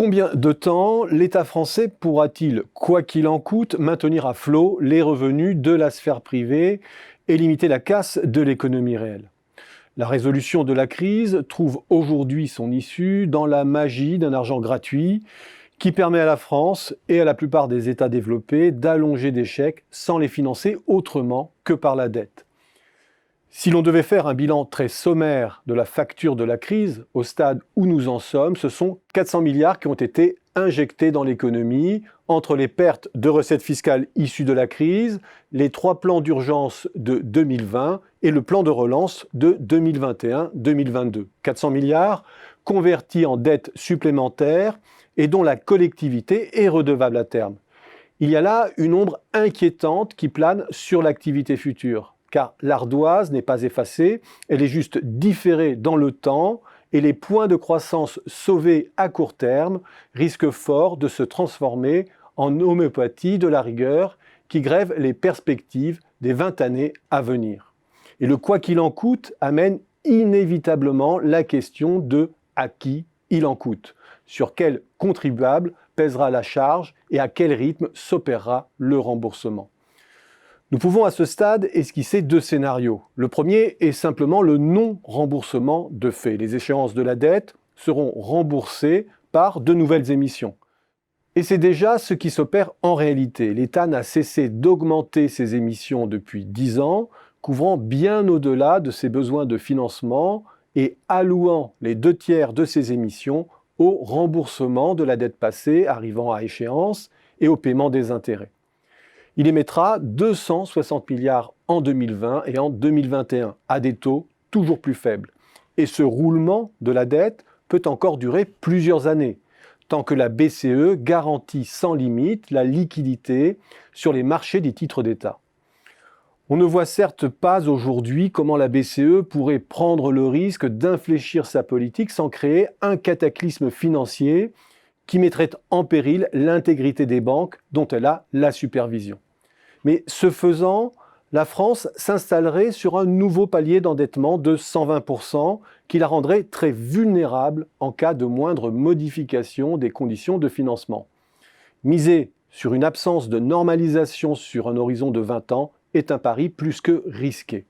Combien de temps l'État français pourra-t-il, quoi qu'il en coûte, maintenir à flot les revenus de la sphère privée et limiter la casse de l'économie réelle ? La résolution de la crise trouve aujourd'hui son issue dans la magie d'un argent gratuit qui permet à la France et à la plupart des États développés d'allonger des chèques sans les financer autrement que par la dette. Si l'on devait faire un bilan très sommaire de la facture de la crise, au stade où nous en sommes, ce sont 400 milliards qui ont été injectés dans l'économie entre les pertes de recettes fiscales issues de la crise, les 3 plans d'urgence de 2020 et le plan de relance de 2021-2022. 400 milliards convertis en dette supplémentaire et dont la collectivité est redevable à terme. Il y a là une ombre inquiétante qui plane sur l'activité future. Car l'ardoise n'est pas effacée, elle est juste différée dans le temps et les points de croissance sauvés à court terme risquent fort de se transformer en homéopathie de la rigueur qui grève les perspectives des 20 années à venir. Et le quoi qu'il en coûte amène inévitablement la question de à qui il en coûte, sur quel contribuable pèsera la charge et à quel rythme s'opérera le remboursement. Nous pouvons à ce stade esquisser 2 scénarios. Le premier est simplement le non-remboursement de fait. Les échéances de la dette seront remboursées par de nouvelles émissions. Et c'est déjà ce qui s'opère en réalité. L'État n'a cessé d'augmenter ses émissions depuis 10 ans, couvrant bien au-delà de ses besoins de financement et allouant les 2/3 de ses émissions au remboursement de la dette passée arrivant à échéance et au paiement des intérêts. Il émettra 260 milliards en 2020 et en 2021, à des taux toujours plus faibles. Et ce roulement de la dette peut encore durer plusieurs années, tant que la BCE garantit sans limite la liquidité sur les marchés des titres d'État. On ne voit certes pas aujourd'hui comment la BCE pourrait prendre le risque d'infléchir sa politique sans créer un cataclysme financier qui mettrait en péril l'intégrité des banques dont elle a la supervision. Mais ce faisant, la France s'installerait sur un nouveau palier d'endettement de 120% qui la rendrait très vulnérable en cas de moindre modification des conditions de financement. Miser sur une absence de normalisation sur un horizon de 20 ans est un pari plus que risqué.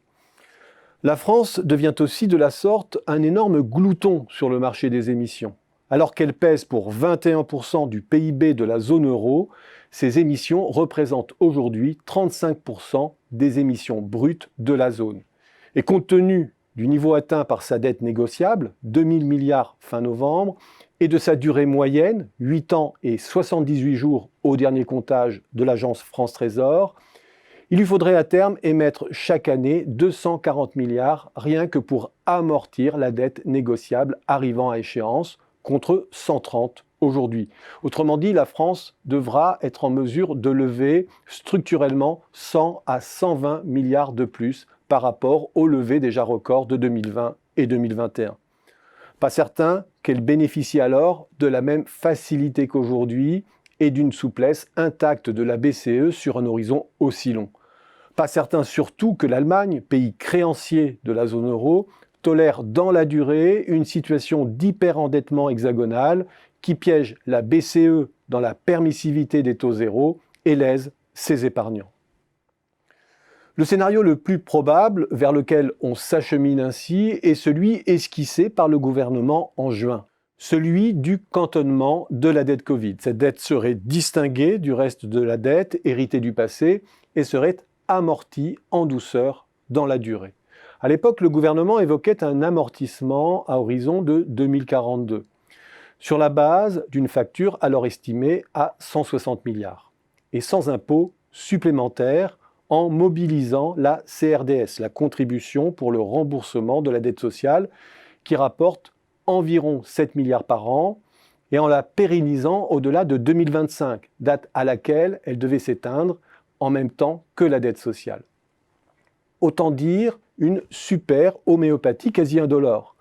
La France devient aussi de la sorte un énorme glouton sur le marché des émissions. Alors qu'elle pèse pour 21% du PIB de la zone euro, ces émissions représentent aujourd'hui 35% des émissions brutes de la zone. Et compte tenu du niveau atteint par sa dette négociable, 2000 milliards fin novembre, et de sa durée moyenne, 8 ans et 78 jours au dernier comptage de l'agence France Trésor, il lui faudrait à terme émettre chaque année 240 milliards rien que pour amortir la dette négociable arrivant à échéance, contre 130 aujourd'hui. Autrement dit, la France devra être en mesure de lever structurellement 100 à 120 milliards de plus par rapport au levé déjà record de 2020 et 2021. Pas certain qu'elle bénéficie alors de la même facilité qu'aujourd'hui et d'une souplesse intacte de la BCE sur un horizon aussi long. Pas certain surtout que l'Allemagne, pays créancier de la zone euro, tolère dans la durée une situation d'hyperendettement hexagonal qui piège la BCE dans la permissivité des taux zéro et lèse ses épargnants. Le scénario le plus probable vers lequel on s'achemine ainsi est celui esquissé par le gouvernement en juin, celui du cantonnement de la dette Covid. Cette dette serait distinguée du reste de la dette héritée du passé et serait amortie en douceur dans la durée. À l'époque, le gouvernement évoquait un amortissement à horizon de 2042, sur la base d'une facture alors estimée à 160 milliards, et sans impôt supplémentaire en mobilisant la CRDS, la contribution pour le remboursement de la dette sociale, qui rapporte environ 7 milliards par an, et en la pérennisant au-delà de 2025, date à laquelle elle devait s'éteindre en même temps que la dette sociale. Autant dire une super homéopathie quasi indolore.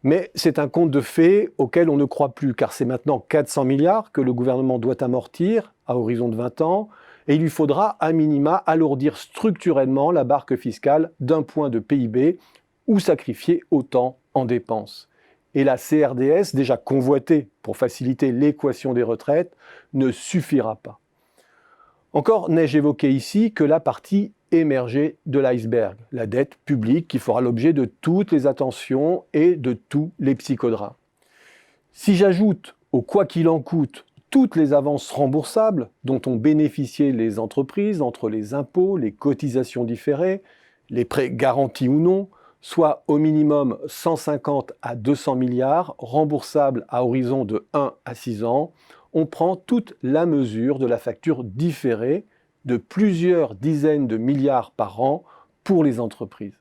Mais c'est un conte de fées auquel on ne croit plus, car c'est maintenant 400 milliards que le gouvernement doit amortir à horizon de 20 ans, et il lui faudra à minima alourdir structurellement la barque fiscale d'un point de PIB ou sacrifier autant en dépenses. Et la CRDS, déjà convoitée pour faciliter l'équation des retraites, ne suffira pas. Encore n'ai-je évoqué ici que la partie émergée de l'iceberg, la dette publique qui fera l'objet de toutes les attentions et de tous les psychodrames. Si j'ajoute au quoi qu'il en coûte toutes les avances remboursables dont ont bénéficié les entreprises entre les impôts, les cotisations différées, les prêts garantis ou non, soit au minimum 150 à 200 milliards remboursables à horizon de 1 à 6 ans, on prend toute la mesure de la facture différée de plusieurs dizaines de milliards par an pour les entreprises.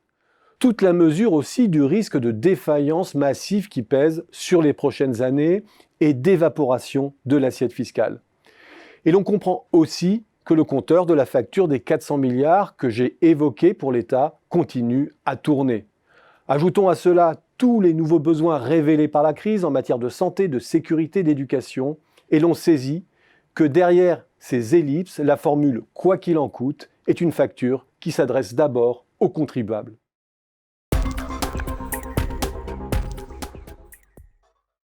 Toute la mesure aussi du risque de défaillance massive qui pèse sur les prochaines années et d'évaporation de l'assiette fiscale. Et l'on comprend aussi que le compteur de la facture des 400 milliards que j'ai évoqué pour l'État continue à tourner. Ajoutons à cela tous les nouveaux besoins révélés par la crise en matière de santé, de sécurité, d'éducation, et l'on saisit que derrière ces ellipses, la formule « quoi qu'il en coûte » est une facture qui s'adresse d'abord aux contribuables.